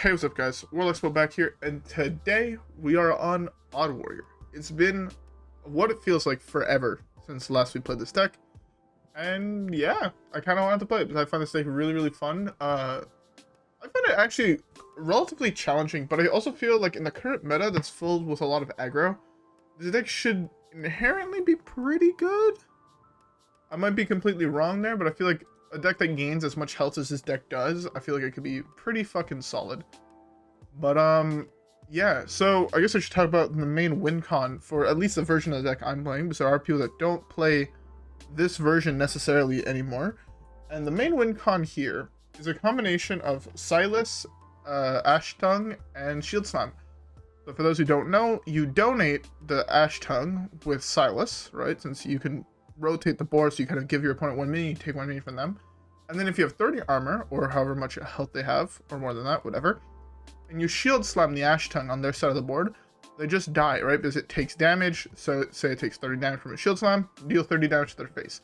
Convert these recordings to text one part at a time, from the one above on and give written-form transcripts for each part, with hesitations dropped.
Hey, what's up guys, WhirlXbow back here, and today we are on Odd Warrior. It's been what it feels like forever since last we played this deck, and yeah, I kind of wanted to play it because I find this deck really fun. I find it actually relatively challenging, but I also feel like in the current meta that's filled with a lot of aggro, this deck should inherently be pretty good. I might be completely wrong there, but I feel like a deck that gains as much health as this deck does, I feel like it could be pretty fucking solid. But yeah, so I guess I should talk about the main win con for at least the version of the deck I'm playing, because there are people that don't play this version necessarily anymore. And the main win con here is a combination of Silas, Ashtongue, and Shield Slam. So for those who don't know, you donate the Ashtongue with Silas, right? Since you can rotate the board, so you kind of give your opponent 1 mini, you take 1 mini from them. And then if you have 30 armor, or however much health they have, or more than that, whatever, and you shield slam the Ashtongue on their side of the board, they just die, right? Because it takes damage. So say it takes 30 damage from a shield slam, deal 30 damage to their face.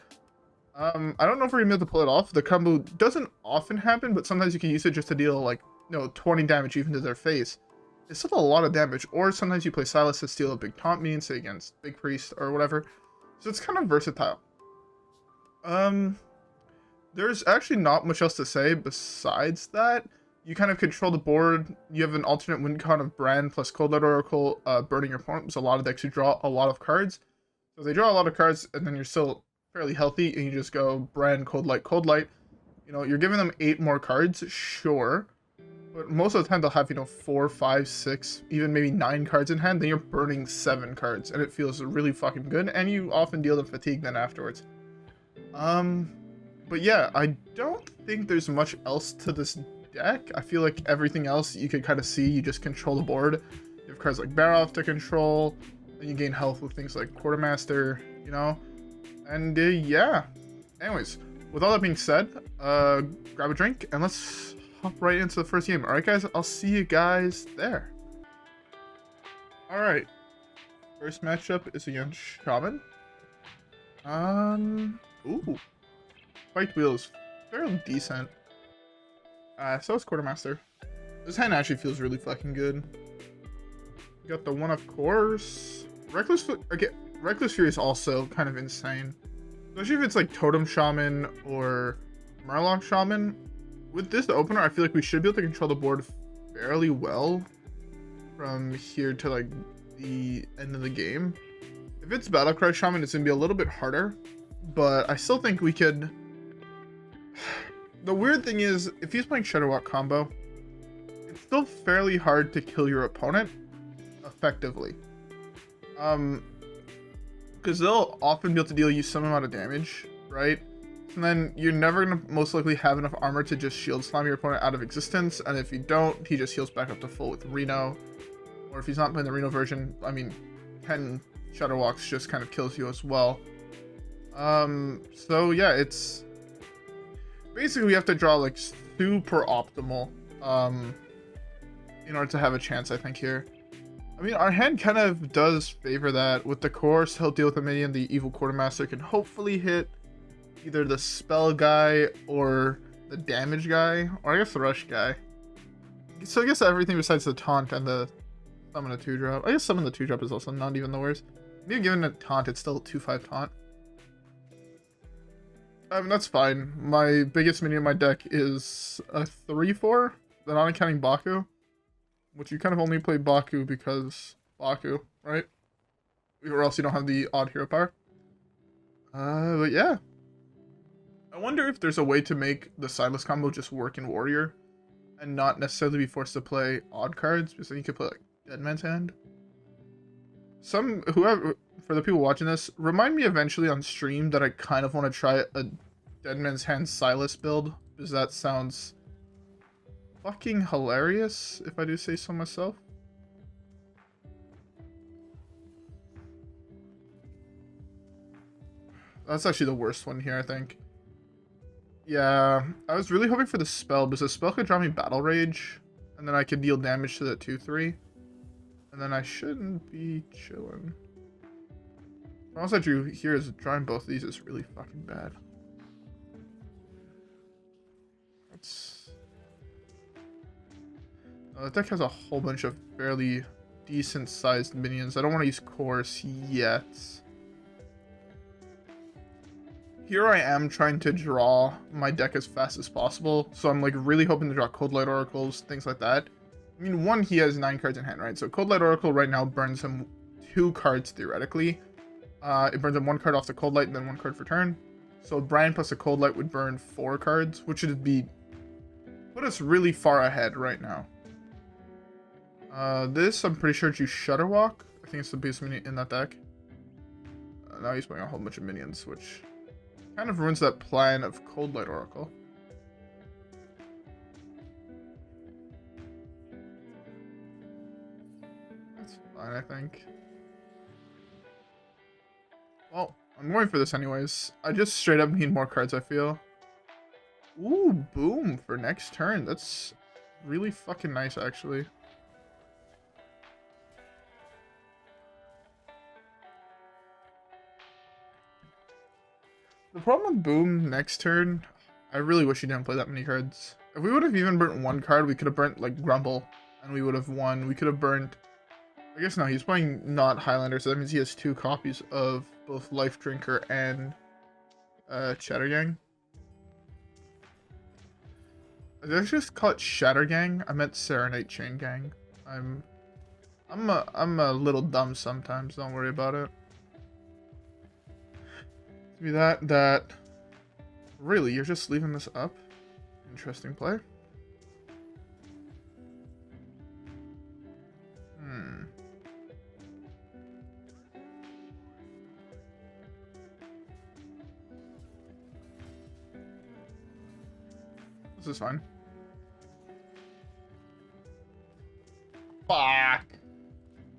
I don't know if we're gonna be able to pull it off. The combo doesn't often happen, but sometimes you can use it just to deal like 20 damage even to their face. It's still a lot of damage. Or sometimes you play Silas to steal a big taunt minion, say against Big Priest or whatever. So it's kind of versatile. There's actually not much else to say besides that. You kind of control the board. You have an alternate win con of Brann plus Coldlight Oracle burning your opponent. There's a lot of decks who draw a lot of cards. So they draw a lot of cards and then you're still fairly healthy and you just go Brann, Coldlight. You're giving them 8 more cards, sure. But most of the time they'll have, 4, 5, 6, even maybe 9 cards in hand. Then you're burning 7 cards and it feels really fucking good. And you often deal them fatigue then afterwards. But yeah, I don't think there's much else to this deck. I feel like everything else you can kind of see. You just control the board. You have cards like Barov to control. Then you gain health with things like Quartermaster, And yeah. Anyways, with all that being said, grab a drink and let's hop right into the first game. Alright guys, I'll see you guys there. Alright. First matchup is against Shaman. Ooh. Fight wheel is fairly decent. So is Quartermaster. This hand actually feels really fucking good. You got the one of Coerce. Reckless Fury is also kind of insane. Especially if it's like Totem Shaman or Murloc Shaman. With this opener, I feel like we should be able to control the board fairly well from here to like the end of the game. If it's Battlecry Shaman, it's gonna be a little bit harder, but I still think we could. The weird thing is, if he's playing Shadowwalk combo, it's still fairly hard to kill your opponent effectively. Because they'll often be able to deal you some amount of damage, right? And then you're never going to most likely have enough armor to just shield slam your opponent out of existence. And if you don't, he just heals back up to full with Reno. Or if he's not playing the Reno version, 10 Shadowwalks just kind of kills you as well. So yeah, it's basically we have to draw like super optimal in order to have a chance, I think, here. Our hand kind of does favor that. With the Coerce, he'll deal with the minion. The evil Quartermaster can hopefully hit either the spell guy or the damage guy, or I guess the rush guy. So I guess everything besides the taunt and the summon a 2-drop. I guess summon the 2-drop is also not even the worst. Maybe given a taunt, it's still a 2/5 taunt. That's fine. My biggest minion in my deck is a 3/4, the not accounting Baku, which you kind of only play Baku because Baku, right? Or else you don't have the odd hero power. But yeah. I wonder if there's a way to make the Silas combo just work in Warrior and not necessarily be forced to play odd cards, because then you could play like Dead Man's Hand. Whoever, for the people watching this, remind me eventually on stream that I kind of want to try a Dead Man's Hand Silas build, because that sounds fucking hilarious, if I do say so myself. That's actually the worst one here, I think. Yeah, I was really hoping for the spell, because the spell could draw me Battle Rage, and then I could deal damage to the 2/3. And then I shouldn't be chilling. The problem I drew here is drawing both of these is really fucking bad. The deck has a whole bunch of fairly decent sized minions. I don't want to use Coerce yet. Here I am trying to draw my deck as fast as possible. So I'm like really hoping to draw Coldlight Oracles, things like that. I mean, one, he has 9 cards in hand, right? So Coldlight Oracle right now burns him 2 cards theoretically. It burns him 1 card off the Coldlight and then 1 card for turn. So Brann plus a Coldlight would burn 4 cards, which would be put us really far ahead right now. This, I'm pretty sure it's Shutterwalk. I think it's the base minion in that deck. Now he's playing a whole bunch of minions, which kind of ruins that plan of Coldlight Oracle. That's fine, I think. Well, I'm going for this anyways. I just straight up need more cards, I feel. Ooh, boom for next turn. That's really fucking nice, actually. The problem with boom next turn, I really wish he didn't play that many cards. If we would have even burnt 1 card, we could have burnt like Grumble, and we would have won. We could have burnt. I guess no, he's playing not Highlander, so that means he has 2 copies of both Life Drinker and Shattergang. Did I just call it Shattergang? I meant Serenade Chain Gang. I'm a little dumb sometimes. Don't worry about it. Be that. Really, you're just leaving this up? Interesting play. This is fine. Fuck.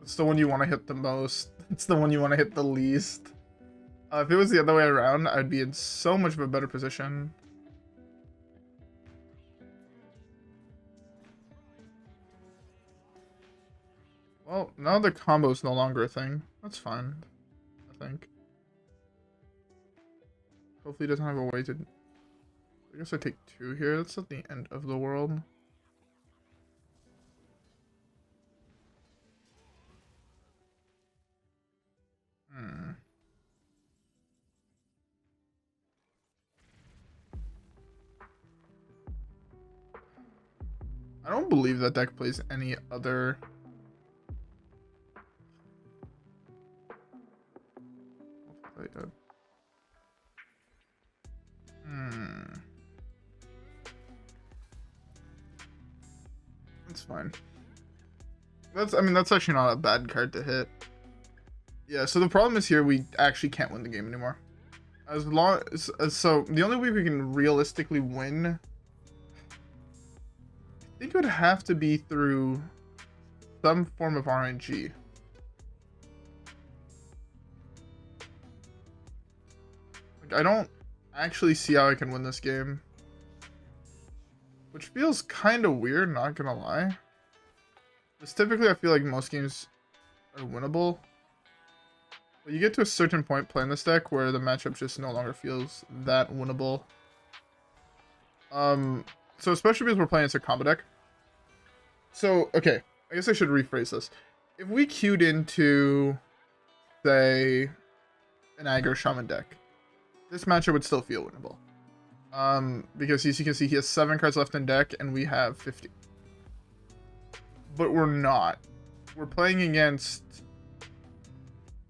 It's the one you want to hit the most. It's the one you want to hit the least. If it was the other way around, I'd be in so much of a better position. Well, now the combo's no longer a thing. That's fine, I think. Hopefully he doesn't have a way to... I guess I take 2 here. That's not the end of the world. I don't believe that deck plays any other... That's fine. I mean, that's actually not a bad card to hit. Yeah, so the problem is here we actually can't win the game anymore. As long as... So, the only way we can realistically win... I think it would have to be through some form of RNG. Like, I don't actually see how I can win this game. Which feels kind of weird, not gonna lie. Because typically I feel like most games are winnable. But you get to a certain point playing this deck where the matchup just no longer feels that winnable. So especially because we're playing as a combo deck. So, okay, I guess I should rephrase this. If we queued into, say, an aggro shaman deck, this matchup would still feel winnable. Because as you can see, he has 7 cards left in deck, and we have 50. But we're not. We're playing against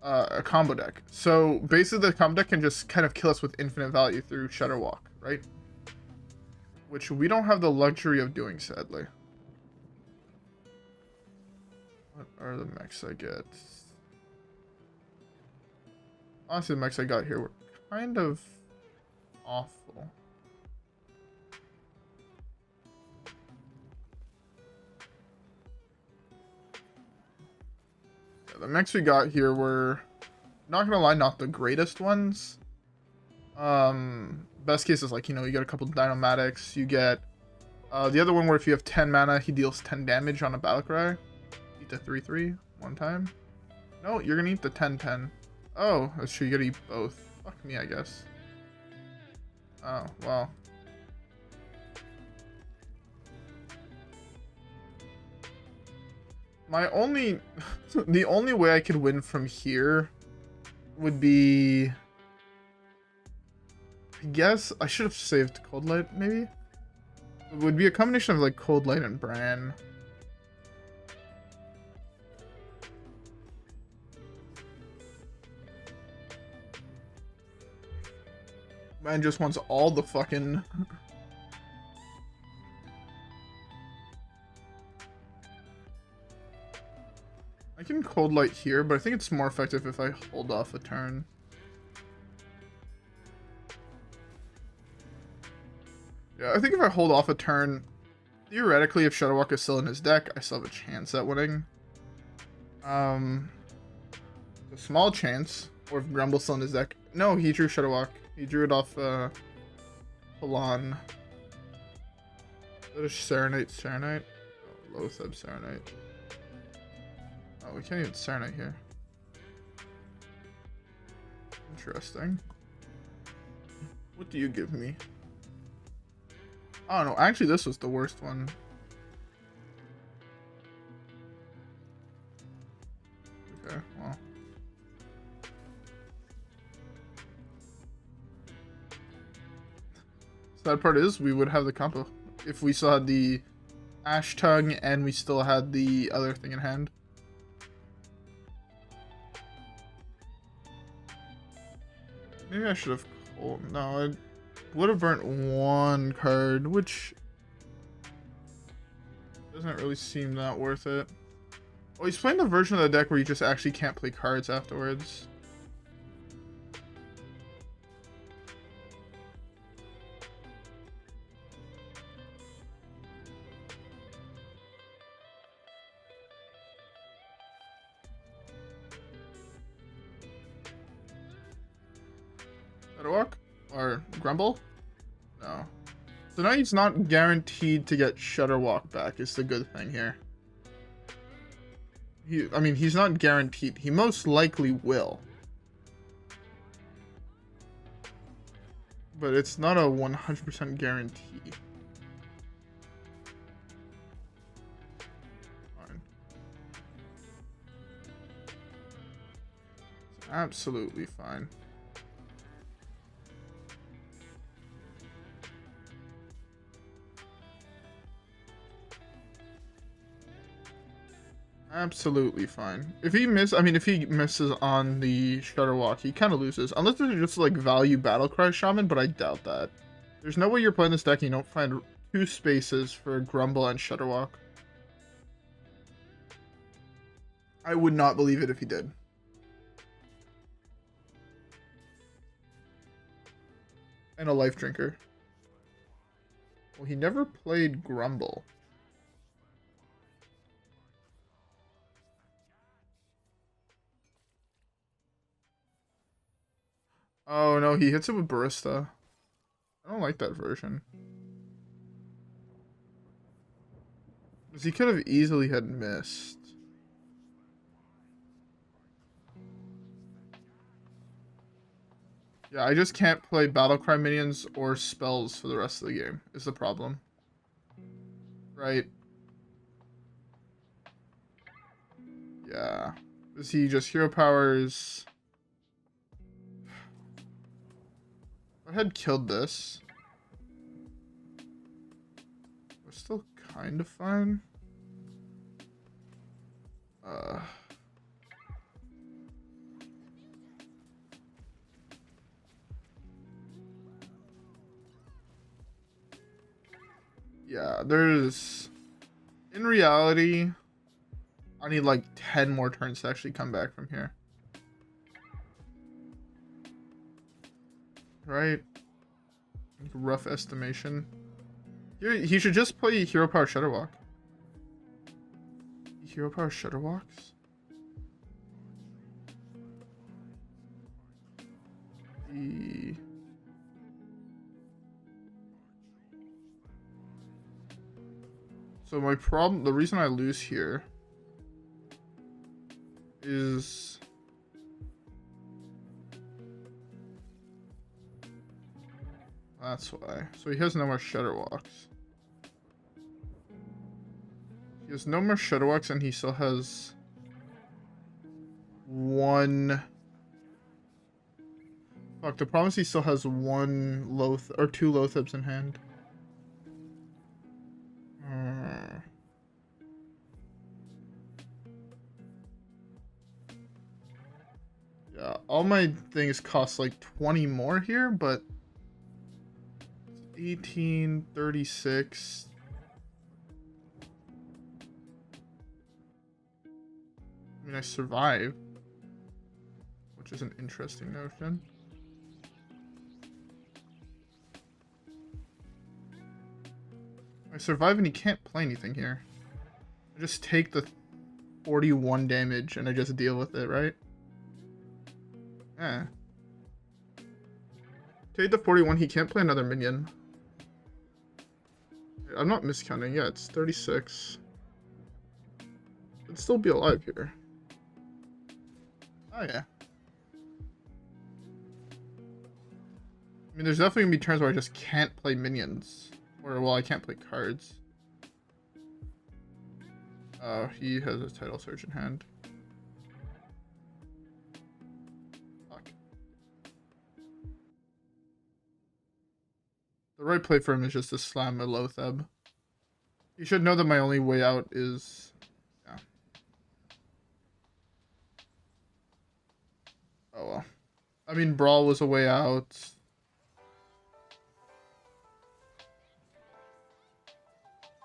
a combo deck. So basically, the combo deck can just kind of kill us with infinite value through Shutterwalk, right? Which we don't have the luxury of doing, sadly. What are the mechs I get? Honestly, the mechs I got here were kind of awful. Yeah, the mechs we got here were, not gonna lie, not the greatest ones. Best case is like, you know, you get a couple Dyn-o-matics, you get the other one where if you have 10 mana, he deals 10 damage on a Battlecry. Eat the 3/3 one time. No, you're gonna eat the 10/10. Oh, that's true, you gotta eat both. Fuck me, I guess. Oh, well. My only... the only way I could win from here would be... I guess I should have saved Coldlight, maybe? It would be a combination of, like, Coldlight and Brann. Man just wants all the fucking... I can Coldlight here, but I think it's more effective if I hold off a turn. Yeah, I think if I hold off a turn, theoretically, if Shadowwalk is still in his deck, I still have a chance at winning. A small chance, or if Grumble's still in his deck. No, he drew Shadowwalk. He drew it off, Falon. Is that a Serenite? Oh, Loatheb Serenite. Oh, we can't even Serenite here. Interesting. What do you give me? Oh no, actually this was the worst one. Okay, well. Sad part is we would have the combo if we still had the Ashtongue and we still had the other thing in hand. Maybe I should have... Oh, no, I would have burnt one card, which doesn't really seem that worth it. Oh, he's playing the version of the deck where you just actually can't play cards afterwards. Shadowwalk? Or Grumble? No. So now he's not guaranteed to get Shudderwalk back, is the good thing here. I mean, he's not guaranteed. He most likely will. But it's not a 100% guarantee. Fine. It's absolutely fine. Absolutely fine. If he misses on the Shudderwalk, he kind of loses. Unless it's just like value Battlecry Shaman, but I doubt that. There's no way you're playing this deck and you don't find 2 spaces for Grumble and Shudderwalk. I would not believe it if he did. And a Life Drinker. Well, he never played Grumble. Oh no, he hits it with Barista. I don't like that version. Because he could have easily had missed. Yeah, I just can't play Battlecry minions or spells for the rest of the game, is the problem. Right. Yeah. Is he just hero powers? If I had killed this, we're still kind of fine. Yeah, there's... In reality, I need like 10 more turns to actually come back from here. Right? Rough estimation. He should just play Hero Power Shudderwalk. Hero Power Shudderwalks? So my problem, the reason I lose here is... That's why. So he has no more Shudderwalks. He has no more Shadowwax, and he still has one. Fuck, the problem is he still has one Loth or two Lothebs in hand. Yeah, all my things cost like 20 more here, but 18, 36. I mean, I survive, which is an interesting notion. I survive and he can't play anything here. I just take the 41 damage and I just deal with it, right? Yeah. Take the 41, he can't play another minion. I'm not miscounting, yeah, it's 36. It'd still be alive here. Oh yeah. I mean, there's definitely gonna be turns where I just can't play minions. Or, well, I can't play cards. Oh, he has a Tidal Surge in hand. Fuck. The right play for him is just to slam a Lotheb. You should know that my only way out is... yeah. Oh well. I mean, Brawl was a way out.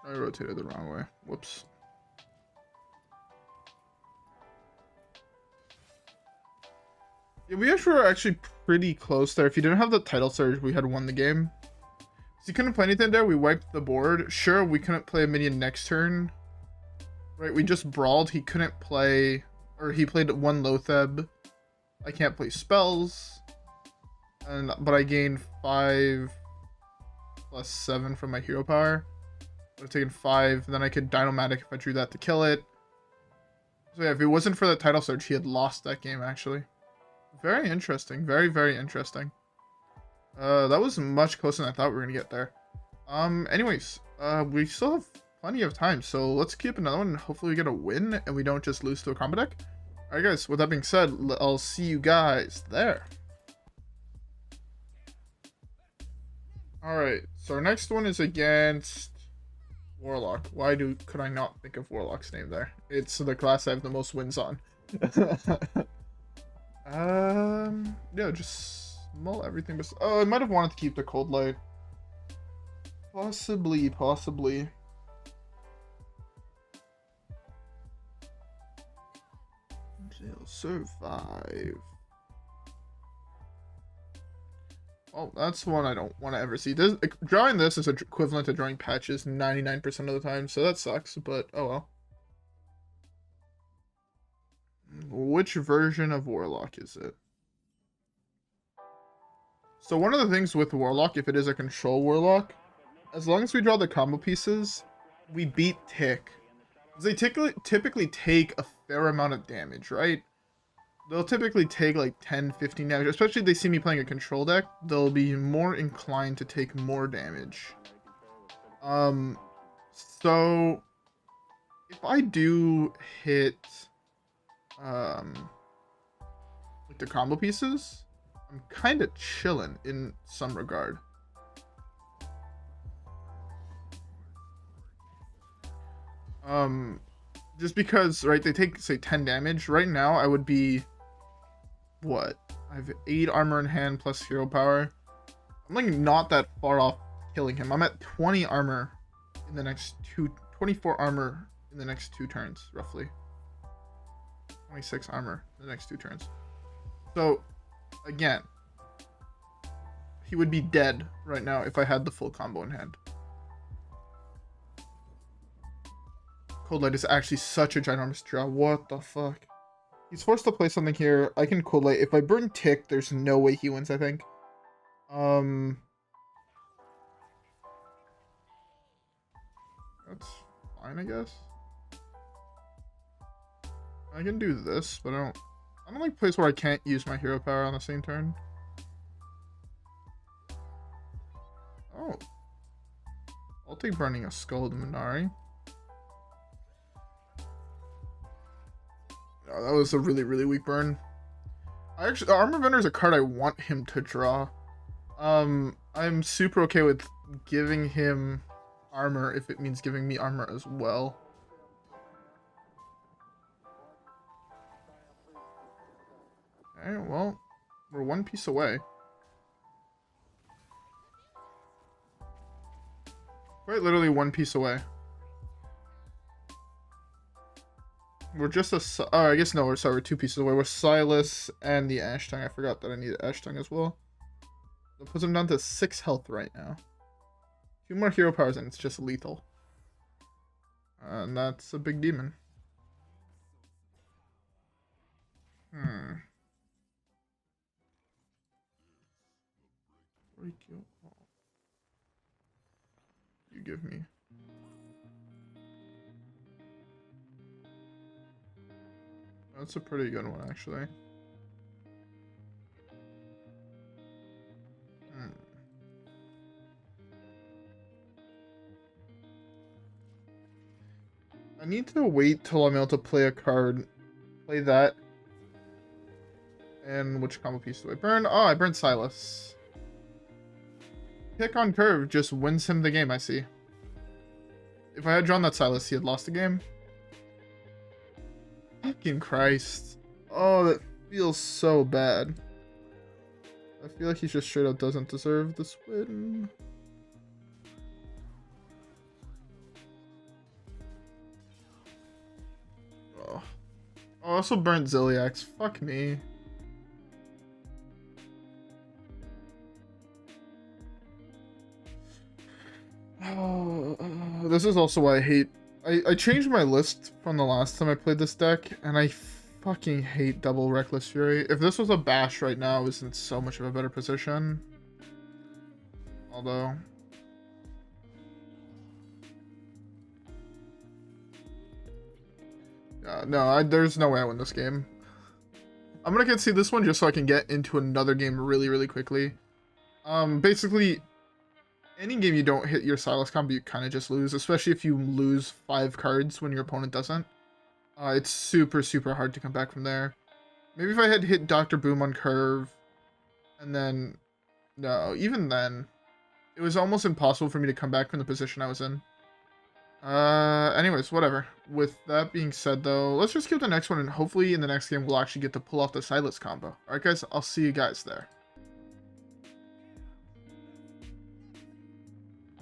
I rotated the wrong way. Whoops. Yeah, we were actually pretty close there. If you didn't have the Tidal Surge, we had won the game. So you couldn't play anything there. We wiped the board. Sure, we couldn't play a minion next turn. Right, we just brawled. He couldn't play... or he played one Lotheb. I can't play spells. But I gained 5 plus 7 from my hero power. I would have taken 5, then I could Dyn-o-matic if I drew that to kill it. So yeah, if it wasn't for the Tidal Surge, he had lost that game, actually. Very interesting. Very, very interesting. That was much closer than I thought we were going to get there. Anyways, we still have plenty of time, so let's keep another one, and hopefully we get a win, and we don't just lose to a combo deck. Alright guys, with that being said, I'll see you guys there. Alright, so our next one is against... Warlock. Why could I not think of Warlock's name there? It's the class I have the most wins on. Yeah, just mull everything. But oh, I might have wanted to keep the Coldlight. Possibly. They'll survive. Oh, that's one I don't want to ever see. Drawing this is equivalent to drawing patches 99% of the time, so that sucks, but oh well. Which version of Warlock is it? So one of the things with Warlock, if it is a control Warlock, as long as we draw the combo pieces, we beat Tick. They typically take a fair amount of damage, right? They'll typically take like 10, 15 damage. Especially if they see me playing a control deck, they'll be more inclined to take more damage. So if I do hit like the combo pieces, I'm kind of chilling in some regard. Just because, right, they take, say, 10 damage. Right now, I would be, what? I have 8 armor in hand plus hero power. I'm, like, not that far off killing him. I'm at 20 armor in the next 24 armor in the next 2 turns, roughly. 26 armor in the next 2 turns. So, again, he would be dead right now if I had the full combo in hand. Coldlight is actually such a ginormous draw. What the fuck? He's forced to play something here. I can Coldlight. If I burn Tick, there's no way he wins, I think. That's fine, I guess. I can do this, but I don't like plays where I can't use my hero power on the same turn. Oh. I'll take burning a Skull to Minari. That was a really, really weak burn. Armor Vendor is a card I want him to draw. I'm super okay with giving him armor if it means giving me armor as well. Okay, well, we're one piece away. Quite literally one piece away. We're just a... Oh, I guess no, we're sorry, we're two pieces away. We're Silas and the Ashtongue. I forgot that I need Ashtongue as well. That puts him down to 6 health right now. 2 more hero powers and it's just lethal. And that's a big demon. You give me. That's a pretty good one, actually. I need to wait till I'm able to play a card. Play that. And which combo piece do I burn? Oh, I burned Silas. Pick on curve just wins him the game, I see. If I had drawn that Silas, he had lost the game. Fucking Christ. Oh, that feels so bad. I feel like he just straight up doesn't deserve this win. Oh. I also burnt Zilliax. Fuck me. Oh, this is also why I hate... I changed my list from the last time I played this deck, and I fucking hate double Reckless Fury. If this was a Bash right now, I was in so much of a better position. Although... yeah, no, there's no way I win this game. I'm gonna concede this one just so I can get into another game really, really quickly. Basically... any game you don't hit your Silas combo, you kind of just lose, especially if you lose 5 cards when your opponent doesn't. It's super, super hard to come back from there. Maybe if I had hit Dr. Boom on curve, and then... no, even then, it was almost impossible for me to come back from the position I was in. Anyways, whatever. With that being said, though, let's just skip the next one, and hopefully in the next game we'll actually get to pull off the Silas combo. Alright guys, I'll see you guys there.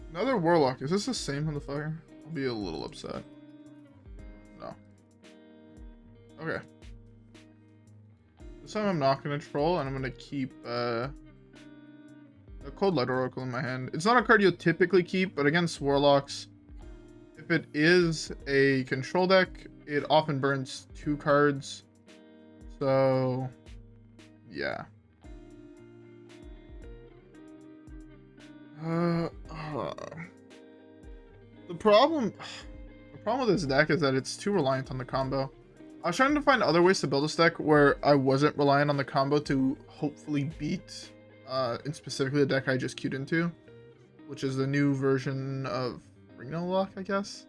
Another Warlock. Is this the same motherfucker? I'll be a little upset. No. Okay. This time I'm not going to troll, and I'm going to keep a Coldlight Oracle in my hand. It's not a card you'll typically keep, but against Warlocks, if it is a control deck, it often burns 2 cards. So, yeah. The problem with this deck is that it's too reliant on the combo. I was trying to find other ways to build this deck where I wasn't relying on the combo to hopefully beat, and specifically the deck I just queued into, which is the new version of Reno Lock, I guess.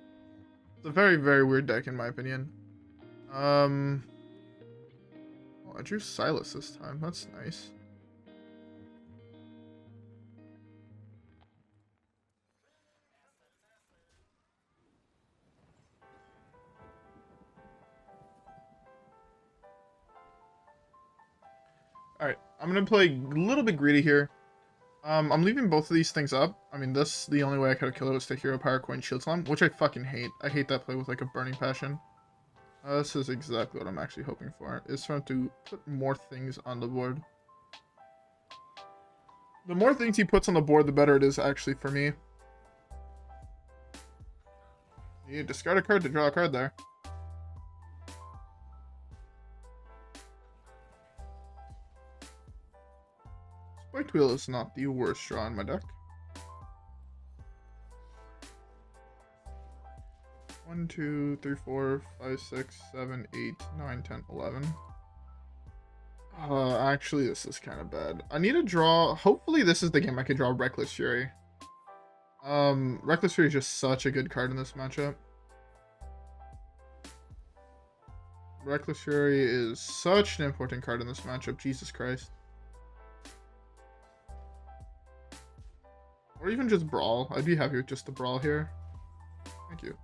It's a very, very weird deck in my opinion. Oh, I drew Silas this time. That's nice. Alright, I'm going to play a little bit greedy here. I'm leaving both of these things up. I mean, the only way I could have killed it was to Hero Power Coin Shield Slam, which I fucking hate. I hate that play with like a burning passion. This is exactly what I'm actually hoping for, is for him to put more things on the board. The more things he puts on the board, the better it is actually for me. You discard a card to draw a card there. Spiked Wheel is not the worst draw in my deck. 1, 2, 3, 4, 5, 6, 7, 8, 9, 10, 11. Actually, this is kind of bad. I need to draw... hopefully this is the game I can draw Reckless Fury. Reckless Fury is just such a good card in this matchup. Reckless Fury is such an important card in this matchup. Jesus Christ. Or even just Brawl. I'd be happy with just the Brawl here. Thank you.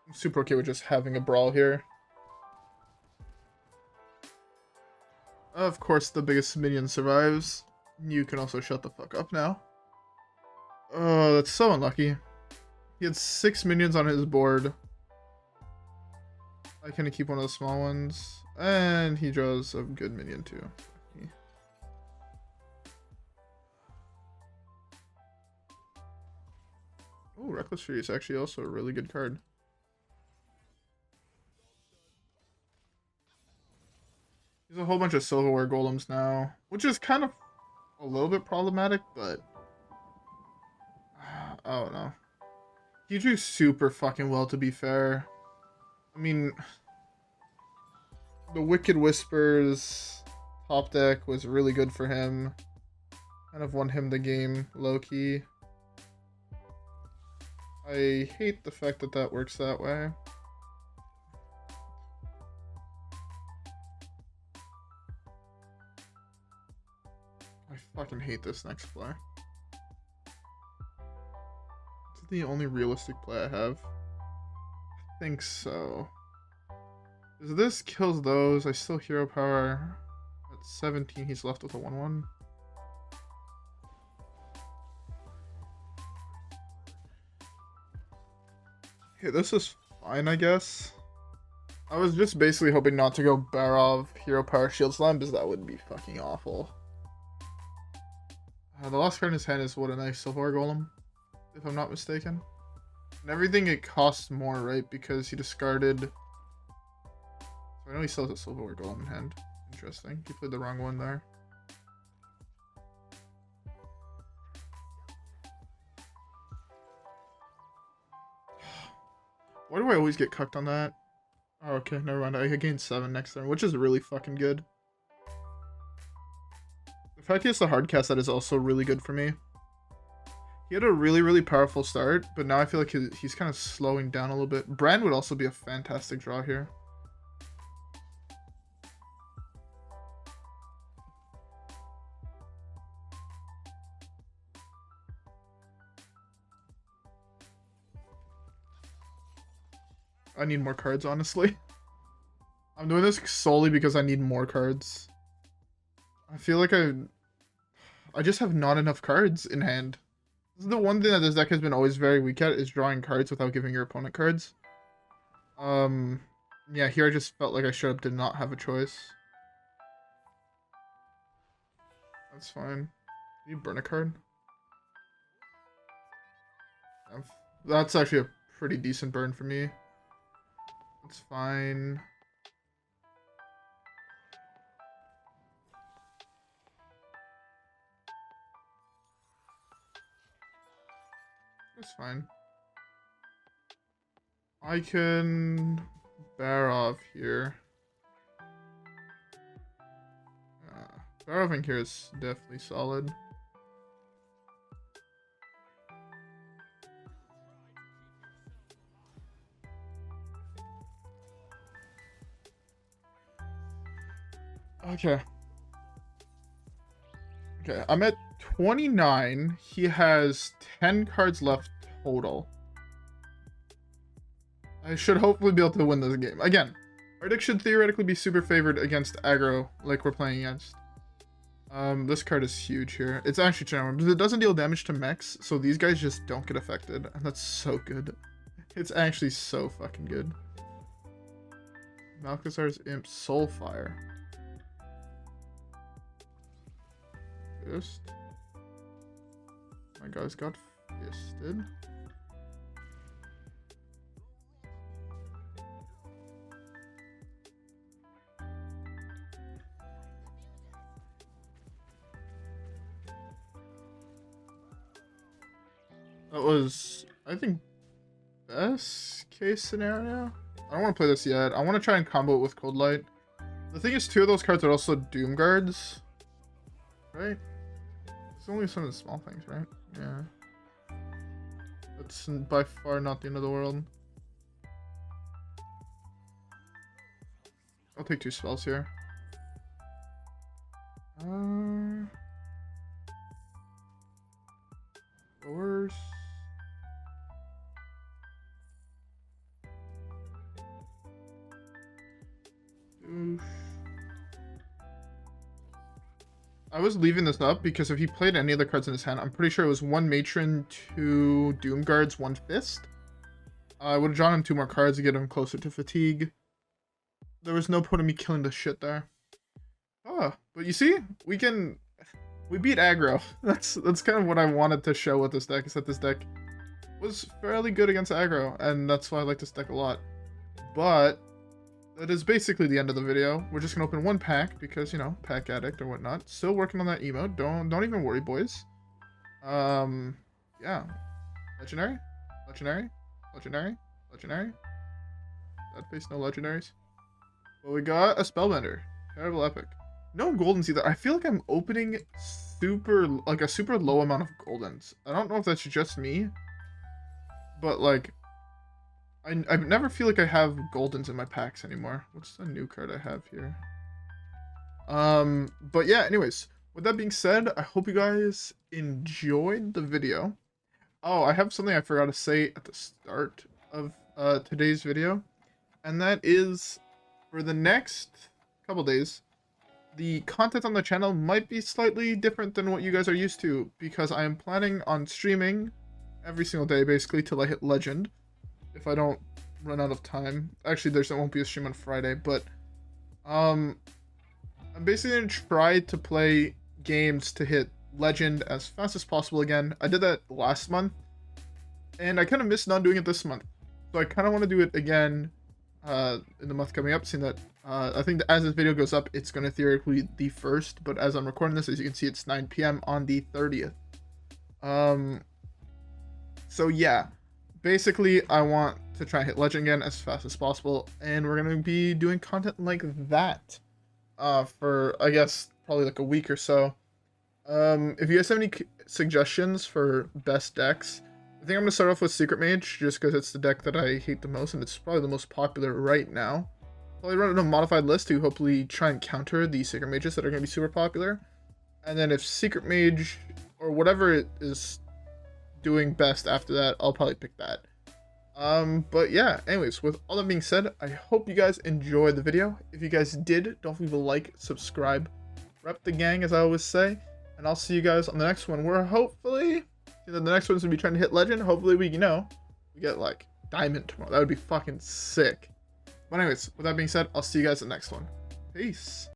I'm super okay with just having a Brawl here. Of course, the biggest minion survives. You can also shut the fuck up now. Oh, that's so unlucky. He had 6 minions on his board. I can keep one of the small ones. And he draws a good minion too. Oh, Reckless Fury is actually also a really good card. There's a whole bunch of silverware golems now, which is kind of a little bit problematic, but I don't know. He drew super fucking well, to be fair. I mean, the Wicked Whispers top deck was really good for him. Kind of won him the game, low-key. I hate the fact that that works that way. I fucking hate this next play. Is it the only realistic play I have? I think so. If this kills those, I still hero power. At 17, he's left with a 1/1. Okay, this is fine, I guess. I was just basically hoping not to go Barov, hero power, shield slam, because that would be fucking awful. The last card in his hand is what, a nice silver golem, if I'm not mistaken. And everything it costs more, right? Because he discarded. So I know he still has a silver golem in hand. Interesting. He played the wrong one there. Why do I always get cucked on that? Oh, okay, never mind. I gained 7 next turn, which is really fucking good. The fact he has the hard cast, that is also really good for me. He had a really, really powerful start, but now I feel like he's kind of slowing down a little bit. Brann would also be a fantastic draw here. I need more cards, honestly. I'm doing this solely because I need more cards. I feel like I just have not enough cards in hand. This is the one thing that this deck has been always very weak at, is drawing cards without giving your opponent cards. Yeah, here I just felt like I straight up did not have a choice. That's fine. Can you burn a card? That's actually a pretty decent burn for me. It's fine. It's fine. I can Barov here. Baroving here is definitely solid. Okay. Okay, I'm at 29. He has 10 cards left total. I should hopefully be able to win this game. Again, our deck should theoretically be super favored against aggro, like we're playing against. This card is huge here. It's actually charming because it doesn't deal damage to mechs, so these guys just don't get affected, and that's so good. It's actually so fucking good. Malchezaar's Imp, Soulfire. Fist. My guys got fisted. That was, I think, best case scenario. I don't want to play this yet. I want to try and combo it with Coldlight. The thing is, 2 of those cards are also Doom Guards. Right? It's only some of the small things, right? Yeah. That's by far not the end of the world. I'll take 2 spells here. Coerce. I was leaving this up because if he played any other cards in his hand, I'm pretty sure it was 1 Matron, 2 Doom Guards, 1 Fist. I would have drawn him 2 more cards to get him closer to Fatigue. There was no point in me killing the shit there. Oh, but you see, we beat aggro. That's kind of what I wanted to show with this deck, is that this deck was fairly good against aggro, and that's why I like this deck a lot. But that is basically the end of the video. We're just gonna open 1 pack because, you know, pack addict or whatnot. Still working on that emote. Don't even worry, boys. Yeah. Legendary, legendary. That face, no legendaries. Well, we got a Spellbender. Terrible epic. No Goldens either. I feel like I'm opening a super low amount of Goldens. I don't know if that's just me, but like, I never feel like I have Goldens in my packs anymore. What's the new card I have here? But yeah, anyways, with that being said, I hope you guys enjoyed the video. Oh, I have something I forgot to say at the start of today's video, and that is, for the next couple days, the content on the channel might be slightly different than what you guys are used to, because I am planning on streaming every single day, basically, till I hit Legend, if I don't run out of time. Actually, there won't be a stream on Friday, but I'm basically going to try to play games to hit Legend as fast as possible again. I did that last month, and I kind of missed not doing it this month, so I kind of want to do it again in the month coming up, seeing that I think that as this video goes up, it's going to theoretically be the 1st, but as I'm recording this, as you can see, it's 9 PM on the 30th. So yeah, basically I want to try and hit Legend again as fast as possible, and we're going to be doing content like that for, I guess, probably like a week or so. If you guys have any suggestions for best decks, I think I'm going to start off with Secret Mage, just because it's the deck that I hate the most, and it's probably the most popular right now. Probably run a modified list to hopefully try and counter the Secret Mages that are going to be super popular. And then if Secret Mage, or whatever it is doing best after that, I'll probably pick that. But yeah, anyways, with all that being said, I hope you guys enjoyed the video. If you guys did, don't forget to like, subscribe, rep the gang, as I always say. And I'll see you guys on the next one, where hopefully, the next one's going to be trying to hit Legend. Hopefully we, you know, we get like Diamond tomorrow. That would be fucking sick. But anyways, with that being said, I'll see you guys in the next one. Peace.